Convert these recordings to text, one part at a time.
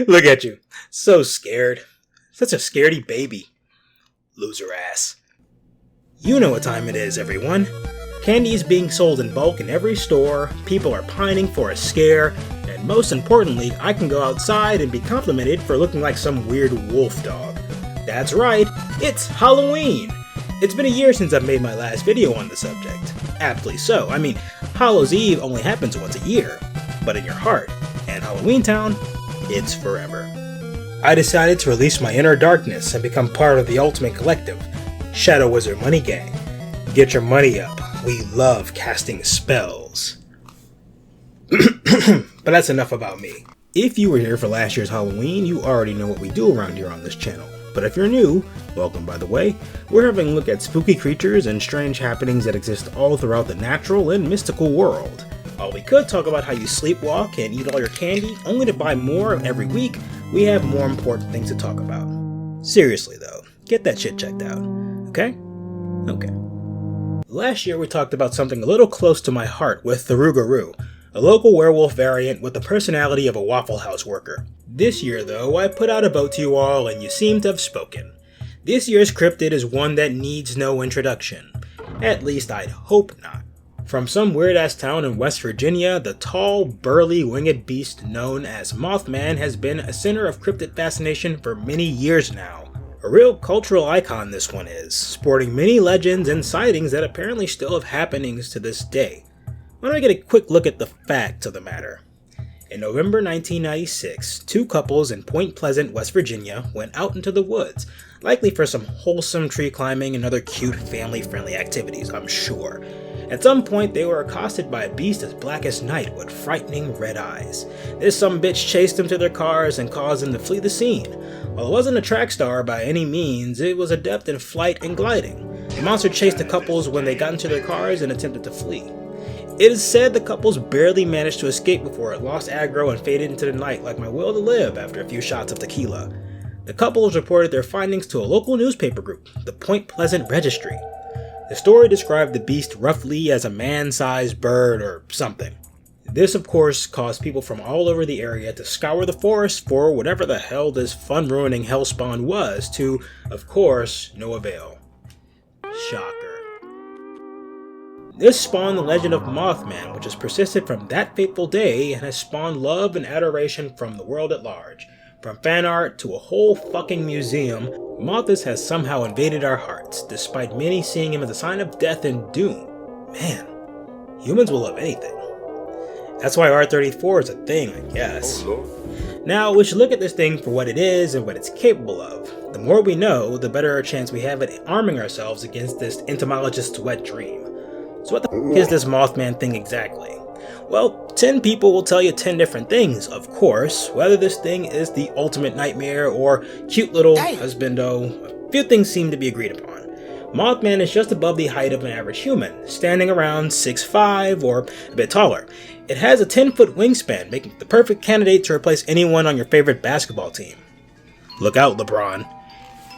Look at you. So scared. Such a scaredy baby. Loser ass. You know what time it is, everyone. Candy is being sold in bulk in every store, people are pining for a scare, and most importantly, I can go outside and be complimented for looking like some weird wolf dog. That's right, it's Halloween! It's been a year since I've made my last video on the subject. Aptly so. I mean, Hallows Eve only happens once a year, but in your heart, and Halloween Town, it's forever. I decided to release my inner darkness and become part of the ultimate collective, Shadow Wizard Money Gang. Get your money up. We love casting spells. But that's enough about me. If you were here for last year's Halloween, you already know what we do around here on this channel. But if you're new, welcome by the way, we're having a look at spooky creatures and strange happenings that exist all throughout the natural and mystical world. While we could talk about how you sleepwalk and eat all your candy only to buy more every week, we have more important things to talk about. Seriously though, get that shit checked out. Okay? Okay. Last year we talked about something a little close to my heart with the Rougarou, a local werewolf variant with the personality of a Waffle House worker. This year though, I put out a vote to you all and you seem to have spoken. This year's cryptid is one that needs no introduction. At least I'd hope not. From some weird-ass town in West Virginia, the tall, burly, winged beast known as Mothman has been a center of cryptid fascination for many years now. A real cultural icon this one is, sporting many legends and sightings that apparently still have happenings to this day. Why don't we get a quick look at the facts of the matter? In November 1996, two couples in Point Pleasant, West Virginia went out into the woods, likely for some wholesome tree climbing and other cute family-friendly activities, I'm sure. At some point, they were accosted by a beast as black as night with frightening red eyes. This sumbitch chased them to their cars and caused them to flee the scene. While it wasn't a track star by any means, it was adept in flight and gliding. The monster chased the couples when they got into their cars and attempted to flee. It is said the couples barely managed to escape before it lost aggro and faded into the night like my will to live after a few shots of tequila. The couples reported their findings to a local newspaper group, the Point Pleasant Registry. The story described the beast roughly as a man-sized bird or something. This of course caused people from all over the area to scour the forest for whatever the hell this fun-ruining hellspawn was to, of course, no avail. Shocker. This spawned the legend of Mothman, which has persisted from that fateful day and has spawned love and adoration from the world at large. From fan art to a whole fucking museum, Mothus has somehow invaded our hearts, despite many seeing him as a sign of death and doom. Man, humans will love anything. That's why R34 is a thing, I guess. Now, we should look at this thing for what it is and what it's capable of. The more we know, the better a chance we have at arming ourselves against this entomologist's wet dream. So what the f*** is this Mothman thing exactly? Well, 10 people will tell you 10 different things, of course. Whether this thing is the ultimate nightmare or cute little husbando, a few things seem to be agreed upon. Mothman is just above the height of an average human, standing around 6'5" or a bit taller. It has a 10-foot wingspan, making it the perfect candidate to replace anyone on your favorite basketball team. Look out, LeBron.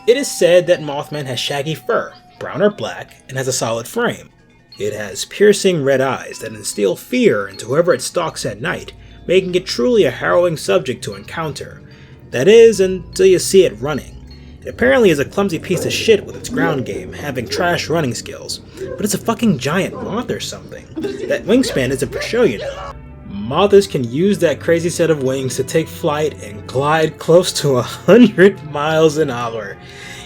It is said that Mothman has shaggy fur, brown or black, and has a solid frame. It has piercing red eyes that instill fear into whoever it stalks at night, making it truly a harrowing subject to encounter. That is, until you see it running. It apparently is a clumsy piece of shit with its ground game, having trash running skills. But it's a fucking giant moth or something. That wingspan isn't for show, you know. Moths can use that crazy set of wings to take flight and glide close to 100 miles an hour.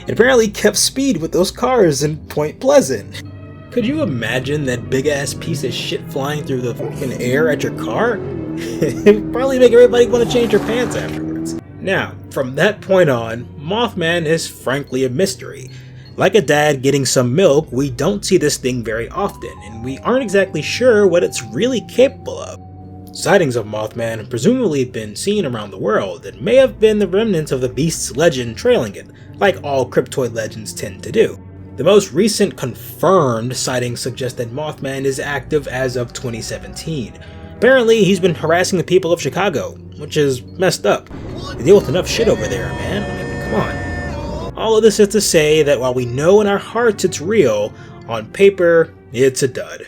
It apparently kept speed with those cars in Point Pleasant. Could you imagine that big-ass piece of shit flying through the fucking air at your car? It would probably make everybody want to change their pants afterwards. Now, from that point on, Mothman is frankly a mystery. Like a dad getting some milk, we don't see this thing very often, and we aren't exactly sure what it's really capable of. Sightings of Mothman have presumably been seen around the world, and may have been the remnants of the beast's legend trailing it, like all cryptoid legends tend to do. The most recent confirmed sightings suggest that Mothman is active as of 2017. Apparently, he's been harassing the people of Chicago, which is messed up. They deal with enough shit over there, man. I mean, come on. All of this is to say that while we know in our hearts it's real, on paper, it's a dud.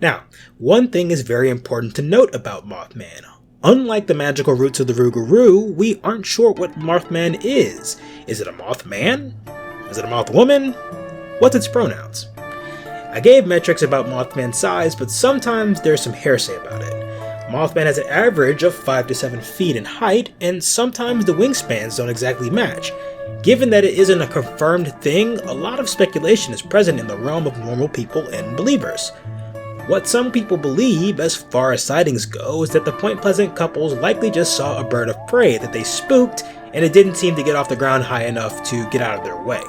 Now, one thing is very important to note about Mothman. Unlike the magical roots of the Rougarou, we aren't sure what Mothman is. Is it a Mothman? Is it a Mothwoman? What's its pronouns? I gave metrics about Mothman's size, but sometimes there's some hearsay about it. Mothman has an average of 5 to 7 feet in height, and sometimes the wingspans don't exactly match. Given that it isn't a confirmed thing, a lot of speculation is present in the realm of normal people and believers. What some people believe, as far as sightings go, is that the Point Pleasant couples likely just saw a bird of prey that they spooked, and it didn't seem to get off the ground high enough to get out of their way.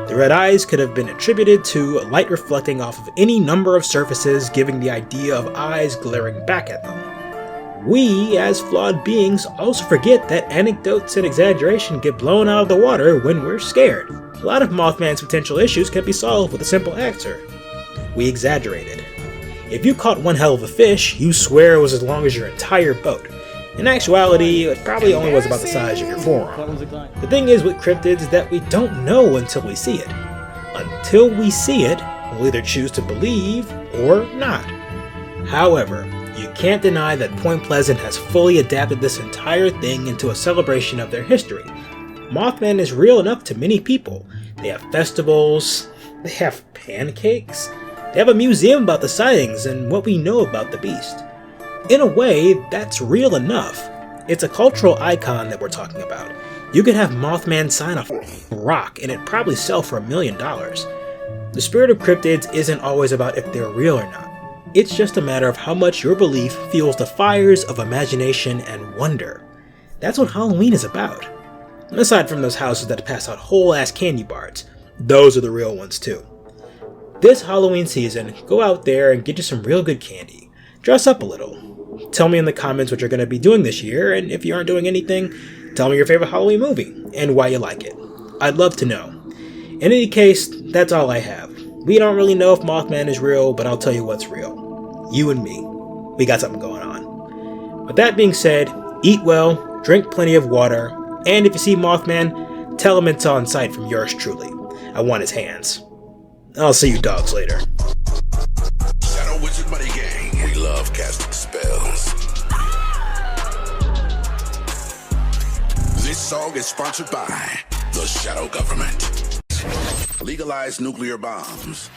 The red eyes could have been attributed to light reflecting off of any number of surfaces, giving the idea of eyes glaring back at them. We, as flawed beings, also forget that anecdotes and exaggeration get blown out of the water when we're scared. A lot of Mothman's potential issues can be solved with a simple answer. We exaggerated. If you caught one hell of a fish, you swear it was as long as your entire boat. In actuality, it probably only was about the size of your forearm. The thing is with cryptids is that we don't know until we see it. Until we see it, we'll either choose to believe or not. However, you can't deny that Point Pleasant has fully adapted this entire thing into a celebration of their history. Mothman is real enough to many people. They have festivals, they have pancakes, they have a museum about the sightings and what we know about the beast. In a way, that's real enough. It's a cultural icon that we're talking about. You could have Mothman sign a rock and it'd probably sell for $1 million. The spirit of cryptids isn't always about if they're real or not. It's just a matter of how much your belief fuels the fires of imagination and wonder. That's what Halloween is about. Aside from those houses that pass out whole-ass candy bars, those are the real ones too. This Halloween season, go out there and get you some real good candy. Dress up a little. Tell me in the comments what you're going to be doing this year, and if you aren't doing anything, tell me your favorite Halloween movie and why you like it. I'd love to know. In any case, that's all I have. We don't really know if Mothman is real, but I'll tell you what's real. You and me. We got something going on. With that being said, eat well, drink plenty of water, and if you see Mothman, tell him it's on sight from yours truly. I want his hands. I'll see you dogs later. Shadow Wizard Money Gang. We love casting spells. This song is sponsored by the Shadow Government. Legalize nuclear bombs.